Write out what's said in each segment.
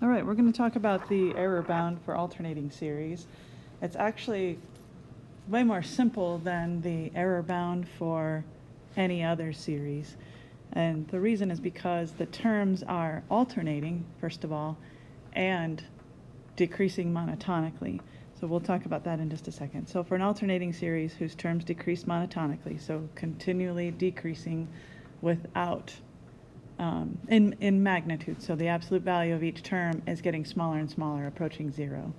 All right, we're going to talk about the error bound for alternating series. It's actually way more simple than the error bound for any other series. And the reason is because the terms are alternating, first of all, and decreasing monotonically. So we'll talk about that in just a second. So for an alternating series whose terms decrease monotonically, so continually decreasing without in magnitude, so the absolute value of each term is getting smaller and smaller, approaching zero.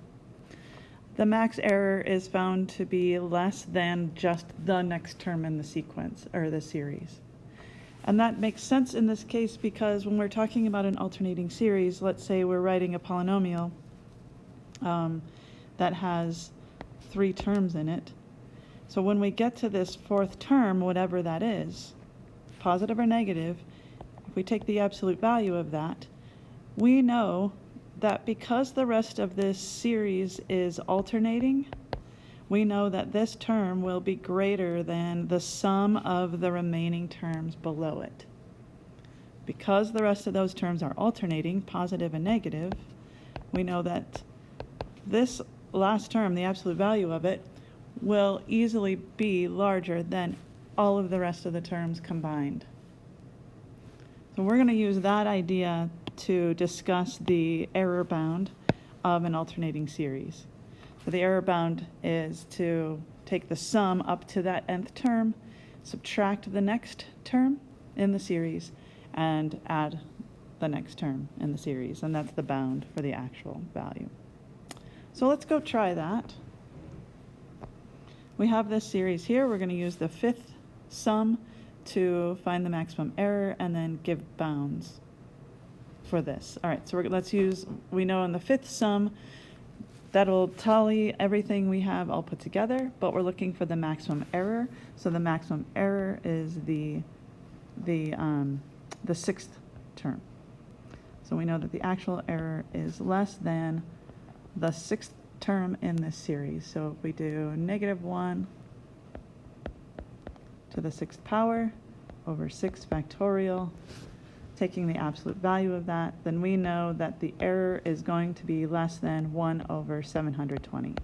The max error is found to be less than just the next term in the sequence, or the series. And that makes sense in this case because when we're talking about an alternating series, let's say we're writing a polynomial that has 3 terms in it. So when we get to this 4th term, whatever that is, positive or negative, if we take the absolute value of that, we know that because the rest of this series is alternating, we know that this term will be greater than the sum of the remaining terms below it. Because the rest of those terms are alternating, positive and negative, we know that this last term, the absolute value of it, will easily be larger than all of the rest of the terms combined. So we're going to use that idea to discuss the error bound of an alternating series. So the error bound is to take the sum up to that nth term, subtract the next term in the series, and add the next term in the series, and that's the bound for the actual value. So let's go try that. We have this series here. We're going to use the 5th sum to find the maximum error and then give bounds for this. All right, so let's use, we know in the 5th sum, that'll tally everything we have all put together, but we're looking for the maximum error. So the maximum error is the 6th term. So we know that the actual error is less than the 6th term in this series. So if we do -1 to the 6th power over 6 factorial, taking the absolute value of that, then we know that the error is going to be less than 1 over 720.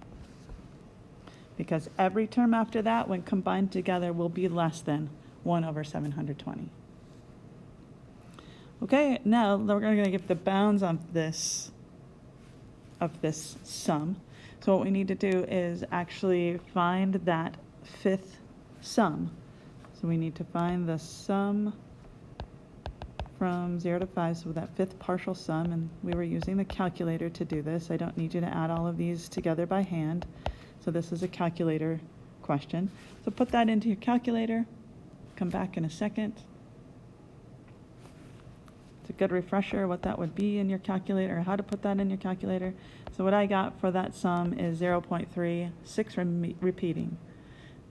Because every term after that, when combined together, will be less than 1 over 720. Okay, now we're going to give the bounds of this sum. So what we need to do is actually find that 5th sum. So we need to find the sum from 0 to 5, so that 5th partial sum, and we were using the calculator to do this. I don't need you to add all of these together by hand. So this is a calculator question. So put that into your calculator. Come back in a second. It's a good refresher what that would be in your calculator, or how to put that in your calculator. So what I got for that sum is 0.36 repeating.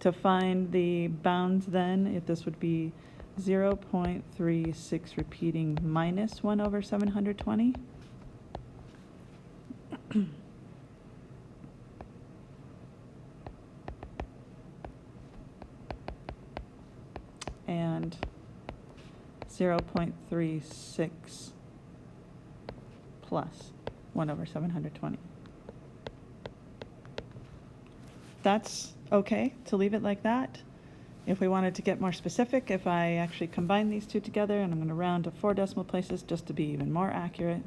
To find the bounds then, if this would be 0.36 repeating minus 1 over 720. And 0.36 plus 1 over 720. That's okay to leave it like that. If we wanted to get more specific, if I actually combine these two together, and I'm going to round to 4 decimal places just to be even more accurate.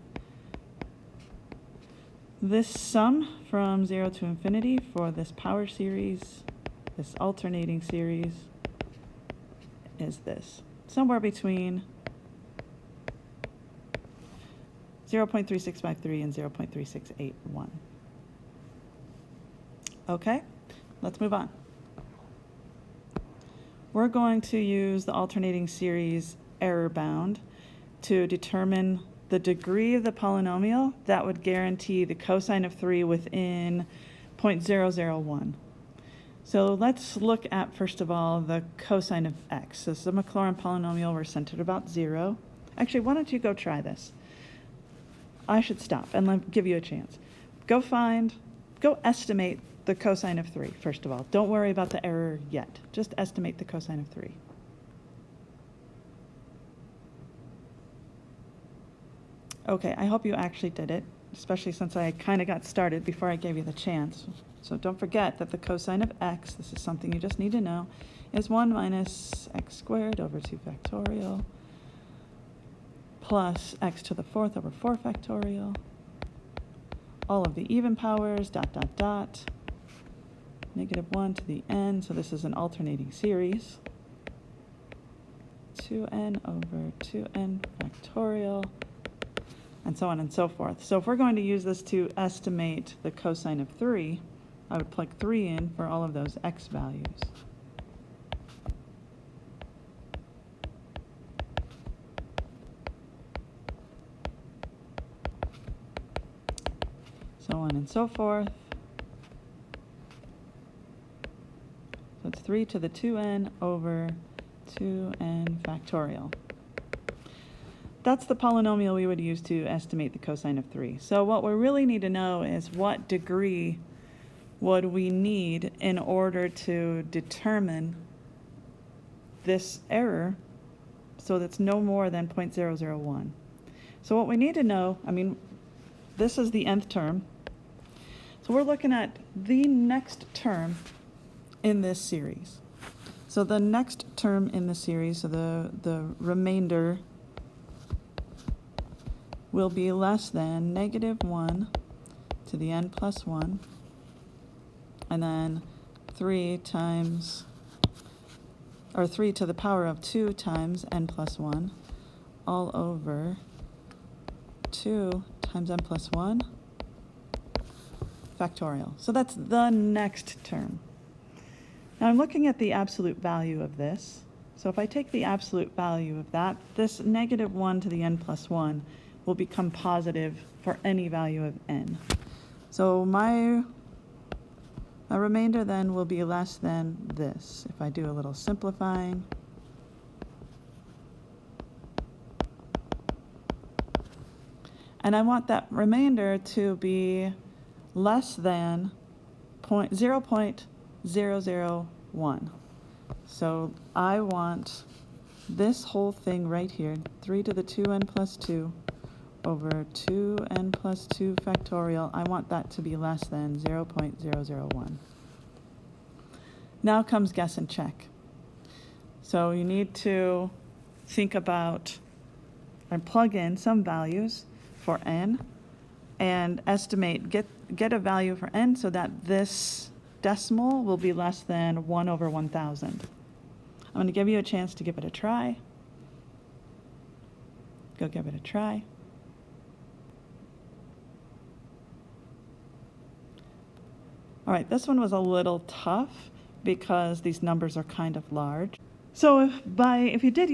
This sum from 0 to infinity for this power series, this alternating series, is this. Somewhere between 0.3653 and 0.3681. Okay, let's move on. We're going to use the alternating series error bound to determine the degree of the polynomial that would guarantee the cosine of 3 within 0.001. So let's look at, first of all, the cosine of x. So this is a Maclaurin polynomial. We're centered about 0. Actually, why don't you go try this? I should stop and give you a chance. Go estimate the cosine of 3, first of all. Don't worry about the error yet. Just estimate the cosine of 3. Okay, I hope you actually did it, especially since I kind of got started before I gave you the chance. So don't forget that the cosine of x, this is something you just need to know, is 1 minus x squared over 2 factorial plus x to the 4th over 4 factorial, all of the even powers, dot, dot, dot, negative 1 to the n, so this is an alternating series, 2n over 2n factorial, and so on and so forth. So if we're going to use this to estimate the cosine of 3, I would plug 3 in for all of those x values. So on and so forth. So it's 3 to the 2n over 2n factorial. That's the polynomial we would use to estimate the cosine of 3. So what we really need to know is what degree would we need in order to determine this error so that's no more than 0.001. So what we need to know, this is the nth term. So we're looking at the next term in this series. So the next term in the series, so the remainder will be less than negative 1 to the n plus 1, and then 3 to the power of 2 times n plus 1, all over 2 times n plus 1 factorial. So that's the next term. Now I'm looking at the absolute value of this. So if I take the absolute value of that, this negative 1 to the n plus 1 will become positive for any value of n. So my remainder then will be less than this. If I do a little simplifying, and I want that remainder to be less than 0.001. So I want this whole thing right here, 3 to the 2n plus 2 over 2n plus 2 factorial, I want that to be less than 0.001. Now comes guess and check. So you need to think about and plug in some values for n and estimate, get a value for n so that this decimal will be less than 1 over 1,000. I'm going to give you a chance to give it a try. Go give it a try. All right, this one was a little tough because these numbers are kind of large. So if you did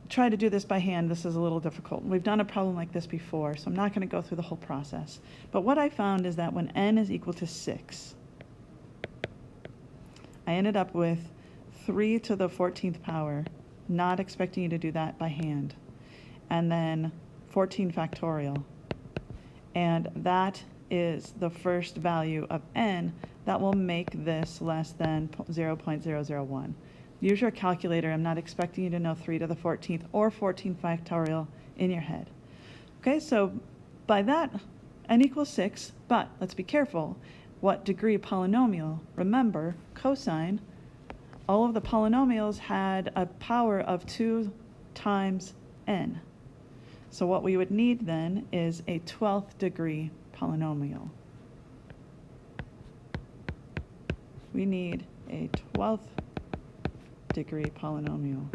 try to do this by hand, this is a little difficult. We've done a problem like this before, so I'm not going to go through the whole process. But what I found is that when n is equal to 6, I ended up with 3 to the 14th power, not expecting you to do that by hand, and then 14 factorial. And that is the first value of n that will make this less than 0.001. Use your calculator. I'm not expecting you to know 3 to the 14th or 14 factorial in your head. Okay, so by that, n equals 6, but let's be careful. What degree polynomial? Remember, cosine, all of the polynomials had a power of 2 times n. So what we would need then is a 12th degree polynomial. We need a 12th degree polynomial.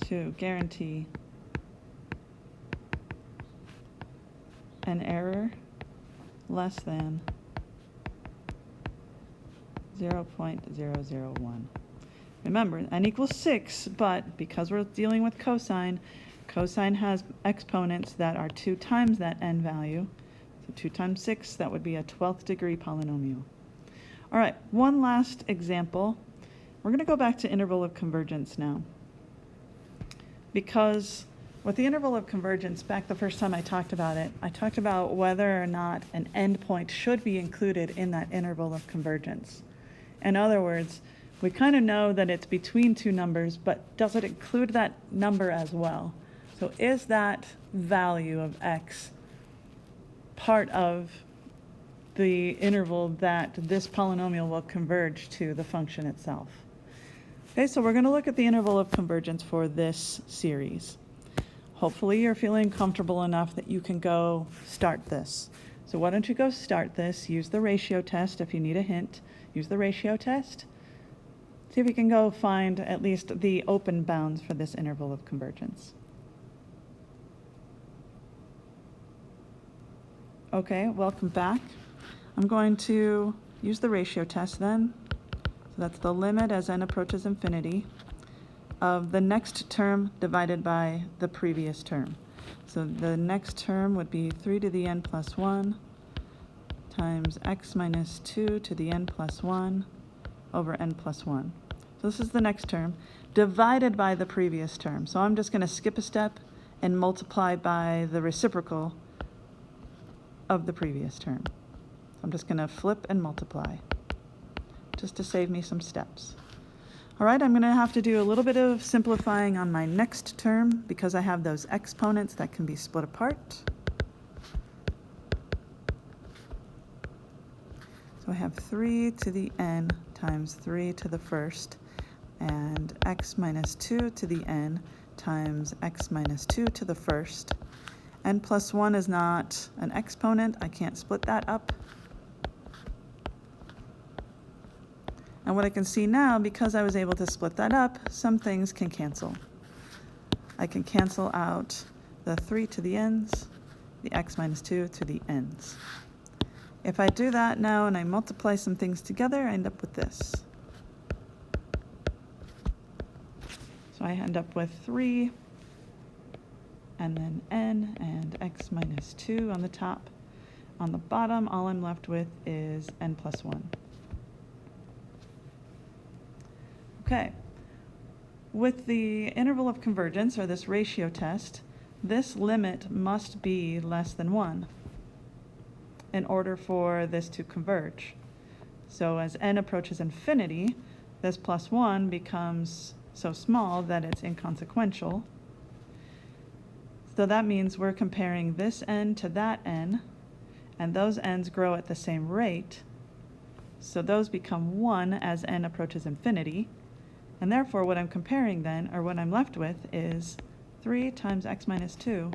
To guarantee an error less than 0.001. Remember, n equals 6, but because we're dealing with cosine, cosine has exponents that are 2 times that n value. So 2 times 6, that would be a 12th degree polynomial. All right, one last example. We're going to go back to interval of convergence now. Because with the interval of convergence, back the first time I talked about it, I talked about whether or not an endpoint should be included in that interval of convergence. In other words, we kind of know that it's between two numbers, but does it include that number as well? So is that value of x part of the interval that this polynomial will converge to the function itself? Okay, so we're going to look at the interval of convergence for this series. Hopefully you're feeling comfortable enough that you can go start this. So why don't you go start this, use the ratio test if you need a hint, use the ratio test. See if you can go find at least the open bounds for this interval of convergence. Okay, welcome back. I'm going to use the ratio test then. So that's the limit as n approaches infinity of the next term divided by the previous term. So the next term would be 3 to the n plus 1 times x minus 2 to the n plus 1 over n plus 1. So this is the next term divided by the previous term. So I'm just going to skip a step and multiply by the reciprocal of the previous term. I'm just going to flip and multiply just to save me some steps. All right, I'm going to have to do a little bit of simplifying on my next term because I have those exponents that can be split apart. So I have 3 to the n times 3 to the first and x minus 2 to the n times x minus 2 to the first. N plus 1 is not an exponent. I can't split that up. And what I can see now, because I was able to split that up, some things can cancel. I can cancel out the 3 to the n's, the x minus 2 to the n's. If I do that now and I multiply some things together, I end up with this. So I end up with 3, and then n and x minus 2 on the top. On the bottom, all I'm left with is n plus 1. Okay, with the interval of convergence, or this ratio test, this limit must be less than 1 in order for this to converge. So as n approaches infinity, this plus 1 becomes so small that it's inconsequential. So that means we're comparing this n to that n, and those n's grow at the same rate. So those become 1 as n approaches infinity. And therefore, what I'm comparing then, or what I'm left with, is 3 times x minus 2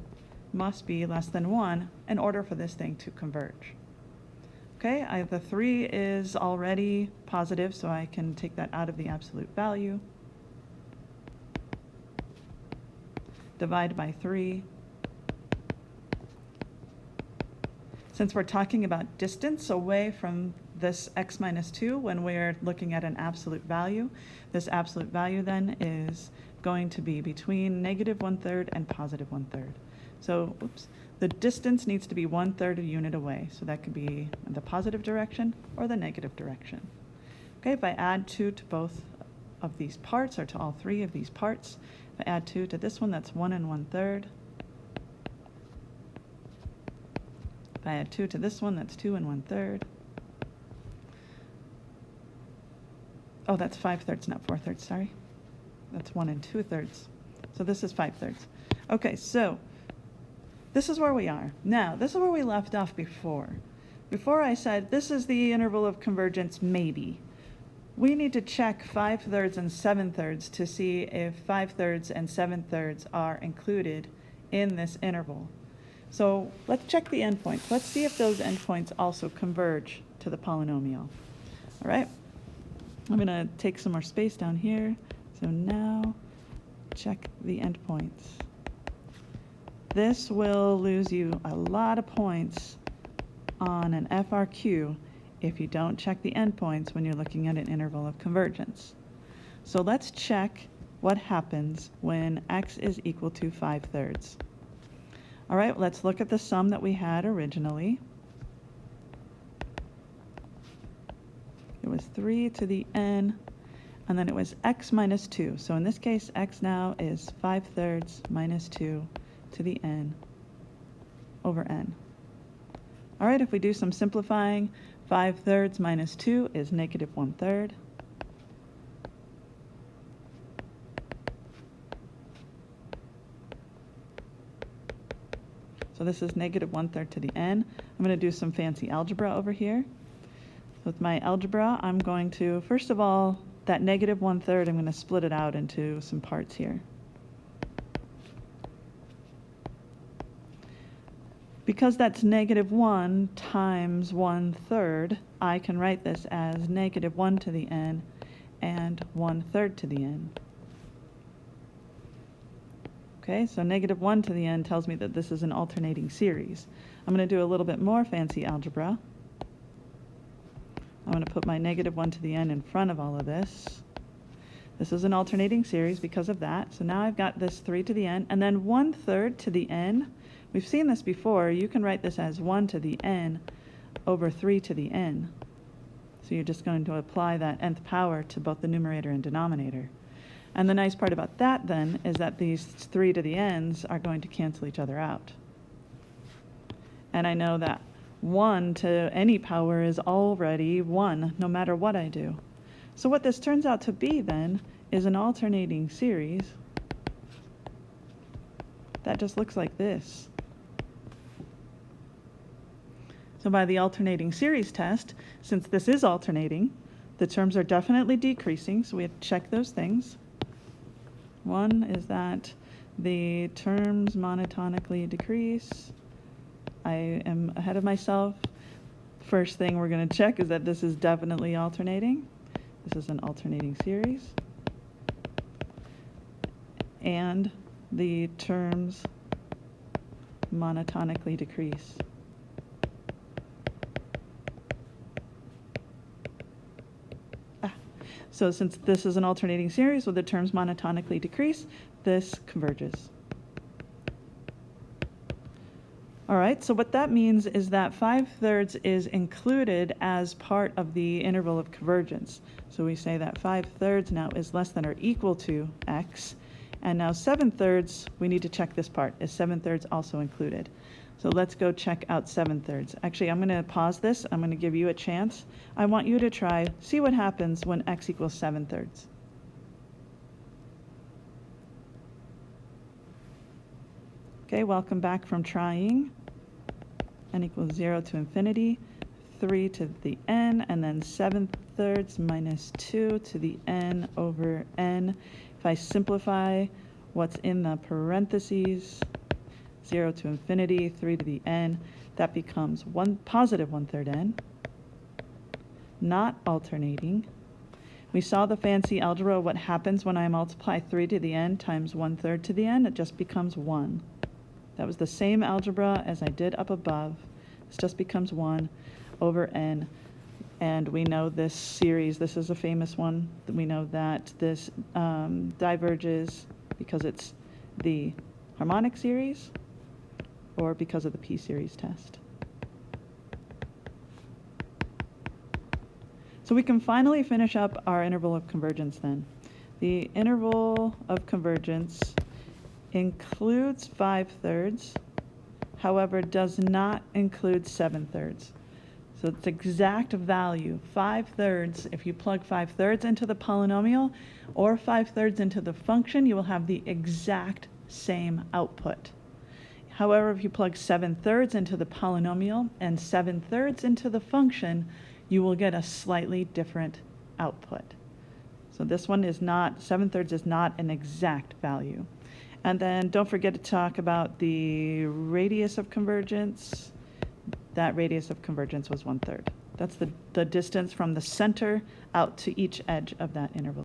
must be less than 1 in order for this thing to converge. Okay, the 3 is already positive, so I can take that out of the absolute value. Divide by 3. Since we're talking about distance away from this x minus 2 when we're looking at an absolute value, this absolute value then is going to be between negative 1/3 and positive 1/3. So, the distance needs to be 1/3 a unit away. So that could be in the positive direction or the negative direction. Okay, if I add 2 to both of these parts, or to all 3 of these parts, if I add 2 to this one, that's 1 and 1/3. If I add 2 to this one, that's 2 and 1/3. Oh, that's 5/3, not 4/3, sorry. That's 1 and 2/3. So this is 5/3. Okay, so this is where we are. Now, this is where we left off before. Before I said this is the interval of convergence, maybe. We need to check 5/3 and 7/3 to see if 5/3 and 7/3 are included in this interval. So let's check the endpoints. Let's see if those endpoints also converge to the polynomial. All right. I'm going to take some more space down here. So now check the endpoints. This will lose you a lot of points on an FRQ if you don't check the endpoints when you're looking at an interval of convergence. So let's check what happens when x is equal to 5/3. All right, let's look at the sum that we had originally. It was 3 to the n, and then it was x minus 2. So in this case, x now is 5/3 minus 2 to the n over n. All right, if we do some simplifying, 5/3 minus 2 is negative 1/3. So this is negative 1/3 to the n. I'm going to do some fancy algebra over here. With my algebra, I'm going to, first of all, that negative 1/3, I'm going to split it out into some parts here. Because that's negative 1 times 1/3, I can write this as negative 1 to the n and 1/3 to the n. Okay, so negative 1 to the n tells me that this is an alternating series. I'm going to do a little bit more fancy algebra. I'm going to put my negative 1 to the n in front of all of this. This is an alternating series because of that. So now I've got this 3 to the n, and then 1/3 to the n. We've seen this before. You can write this as 1 to the n over 3 to the n. So you're just going to apply that nth power to both the numerator and denominator. And the nice part about that then is that these 3 to the n's are going to cancel each other out. And I know that 1 to any power is already 1, no matter what I do. So what this turns out to be then is an alternating series that just looks like this. So by the alternating series test, since this is alternating, the terms are definitely decreasing, so we have to check those things. One is that the terms monotonically decrease. I am ahead of myself. First thing we're going to check is that this is definitely alternating. This is an alternating series. And the terms monotonically decrease. So since this is an alternating series with the terms monotonically decrease, this converges. All right, so what that means is that 5/3 is included as part of the interval of convergence. So we say that 5/3 now is less than or equal to x, and now 7/3, we need to check this part. Is 7/3 also included? So let's go check out 7/3. Actually, I'm going to pause this. I'm going to give you a chance. I want you to try, see what happens when x equals 7/3. Okay, welcome back from trying. N equals 0 to infinity, 3 to the n, and then 7/3 minus 2 to the n over n. If I simplify what's in the parentheses, 0 to infinity, 3 to the n, that becomes positive 1/3 n, not alternating. We saw the fancy algebra, what happens when I multiply 3 to the n times 1/3 to the n, it just becomes 1. That was the same algebra as I did up above. This just becomes 1 over n. And we know this series, this is a famous one. We know that this diverges because it's the harmonic series or because of the p-series test. So we can finally finish up our interval of convergence then. The interval of convergence includes 5/3, however does not include 7/3. So it's exact value, 5/3. If you plug 5/3 into the polynomial or 5/3 into the function, you will have the exact same output. However, if you plug 7/3 into the polynomial and 7/3 into the function, you will get a slightly different output. So this one is not, 7/3 is not an exact value. And then don't forget to talk about the radius of convergence. That radius of convergence was 1/3. That's the distance from the center out to each edge of that interval.